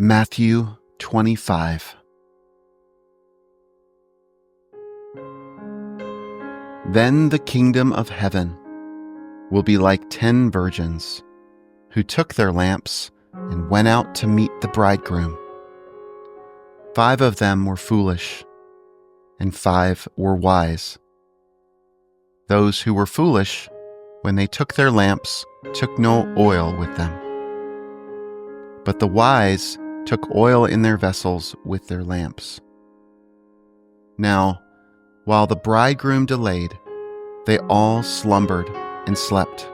Matthew 25. Then the kingdom of heaven will be like 10 virgins who took their lamps and went out to meet the bridegroom. 5 of them were foolish, and 5 were wise. Those who were foolish, when they took their lamps, took no oil with them. But the wise took oil in their vessels with their lamps. Now, while the bridegroom delayed, they all slumbered and slept.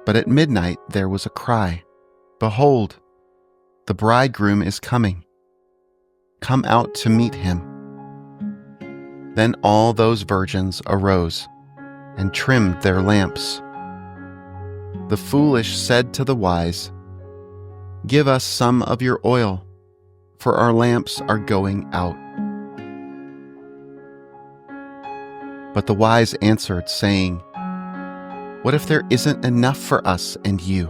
But at midnight there was a cry, "Behold, the bridegroom is coming. Come out to meet him." Then all those virgins arose and trimmed their lamps. The foolish said to the wise, "Give us some of your oil, for our lamps are going out." But the wise answered, saying, "What if there isn't enough for us and you?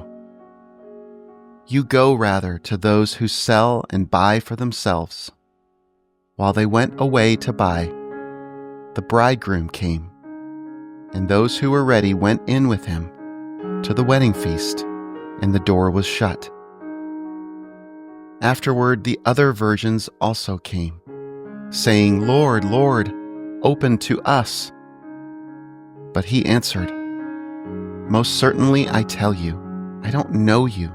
You go rather to those who sell and buy for themselves." While they went away to buy, the bridegroom came, and those who were ready went in with him to the wedding feast, and the door was shut. Afterward, the other virgins also came, saying, "Lord, Lord, open to us." But he answered, "Most certainly I tell you, I don't know you.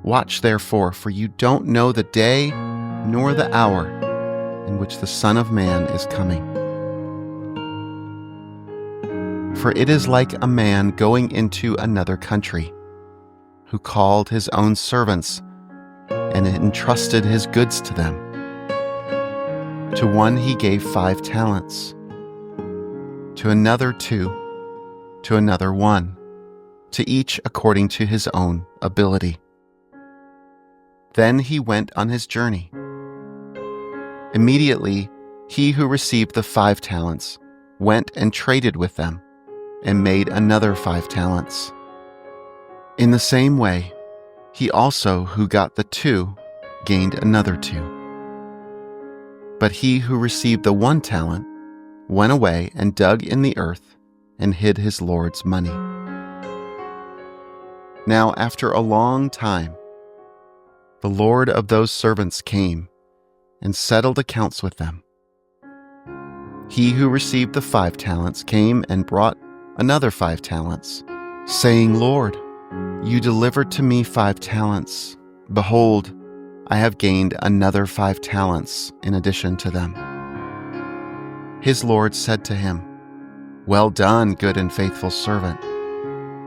Watch therefore, for you don't know the day nor the hour in which the Son of Man is coming. For it is like a man going into another country, who called his own servants and entrusted his goods to them. To one he gave 5 talents, to another 2, to another 1, to each according to his own ability. Then he went on his journey. Immediately he who received the 5 talents went and traded with them, and made another 5 talents. In the same way, he also who got the 2 gained another 2. But he who received the 1 talent went away and dug in the earth and hid his Lord's money. Now after a long time, the Lord of those servants came and settled accounts with them. He who received the 5 talents came and brought another 5 talents, saying, "Lord, you delivered to me 5 talents. Behold, I have gained another 5 talents in addition to them." His Lord said to him, "Well done, good and faithful servant.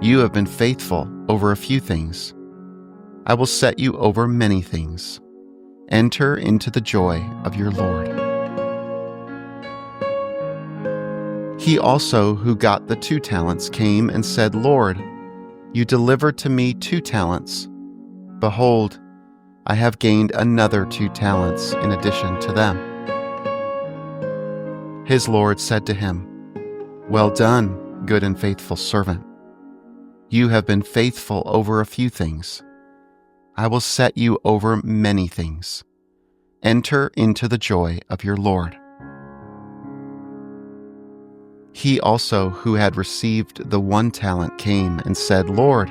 You have been faithful over a few things. I will set you over many things. Enter into the joy of your Lord." He also who got the 2 talents came and said, "Lord, you delivered to me 2 talents. Behold, I have gained another 2 talents in addition to them." His Lord said to him, "Well done, good and faithful servant. You have been faithful over a few things. I will set you over many things. Enter into the joy of your Lord." He also who had received the 1 talent came and said, "Lord,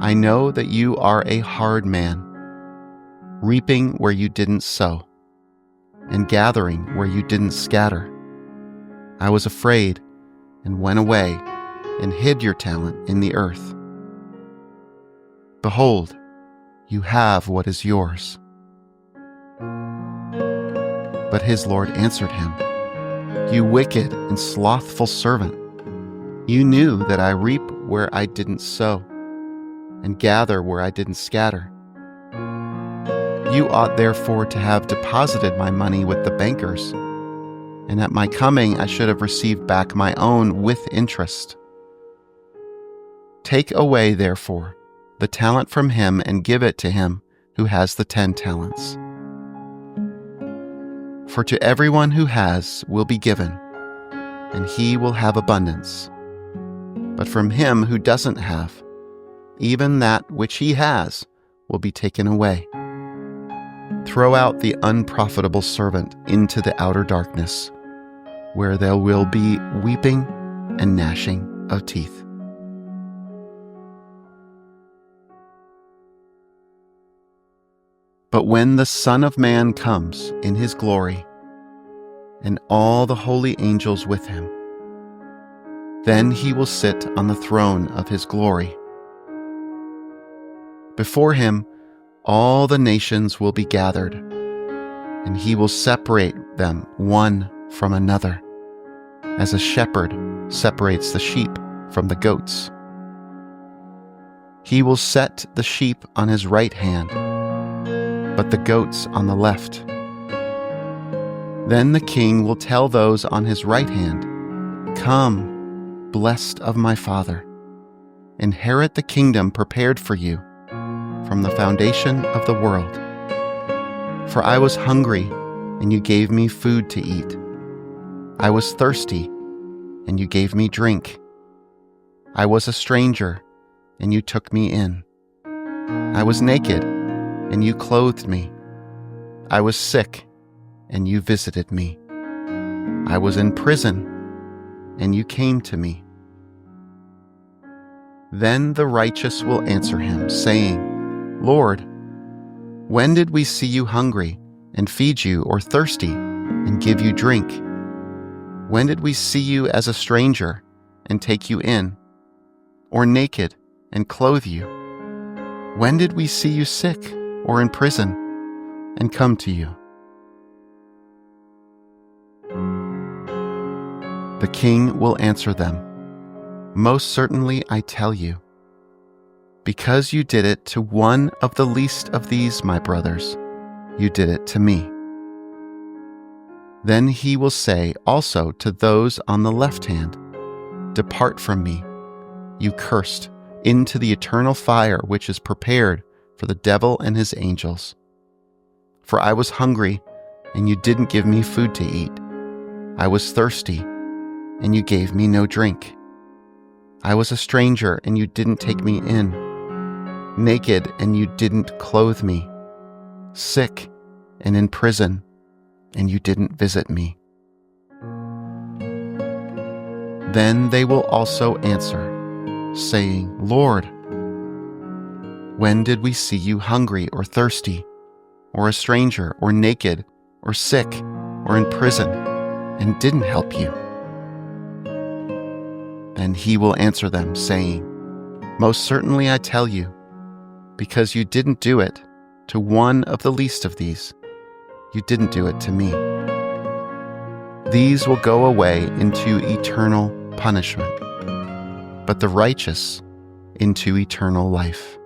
I know that you are a hard man, reaping where you didn't sow, and gathering where you didn't scatter. I was afraid and went away and hid your talent in the earth. Behold, you have what is yours." But his Lord answered him, "You wicked and slothful servant, you knew that I reap where I didn't sow, and gather where I didn't scatter. You ought therefore to have deposited my money with the bankers, and at my coming I should have received back my own with interest. Take away, therefore, the talent from him and give it to him who has the 10 talents. For to everyone who has will be given, and he will have abundance. But from him who doesn't have, even that which he has will be taken away. Throw out the unprofitable servant into the outer darkness, where there will be weeping and gnashing of teeth." But when the Son of Man comes in his glory, and all the holy angels with him, then he will sit on the throne of his glory. Before him, all the nations will be gathered, and he will separate them one from another, as a shepherd separates the sheep from the goats. He will set the sheep on his right hand, but the goats on the left. Then the king will tell those on his right hand, "Come, blessed of my Father, inherit the kingdom prepared for you from the foundation of the world. For I was hungry, and you gave me food to eat. I was thirsty, and you gave me drink. I was a stranger, and you took me in. I was naked, and you clothed me. I was sick, and you visited me. I was in prison, and you came to me." Then the righteous will answer him, saying, "Lord, when did we see you hungry and feed you, or thirsty and give you drink? When did we see you as a stranger and take you in, or naked and clothe you? When did we see you sick or in prison and come to you?" The king will answer them, "Most certainly I tell you, because you did it to one of the least of these, my brothers, you did it to me." Then he will say also to those on the left hand, "Depart from me, you cursed, into the eternal fire which is prepared for the devil and his angels. For I was hungry, and you didn't give me food to eat. I was thirsty, and you gave me no drink. I was a stranger, and you didn't take me in. Naked, and you didn't clothe me. Sick, and in prison, and you didn't visit me." Then they will also answer, saying, "Lord, when did we see you hungry or thirsty, or a stranger, or naked, or sick, or in prison, and didn't help you?" Then he will answer them, saying, "Most certainly I tell you, because you didn't do it to one of the least of these, you didn't do it to me." These will go away into eternal punishment, but the righteous into eternal life.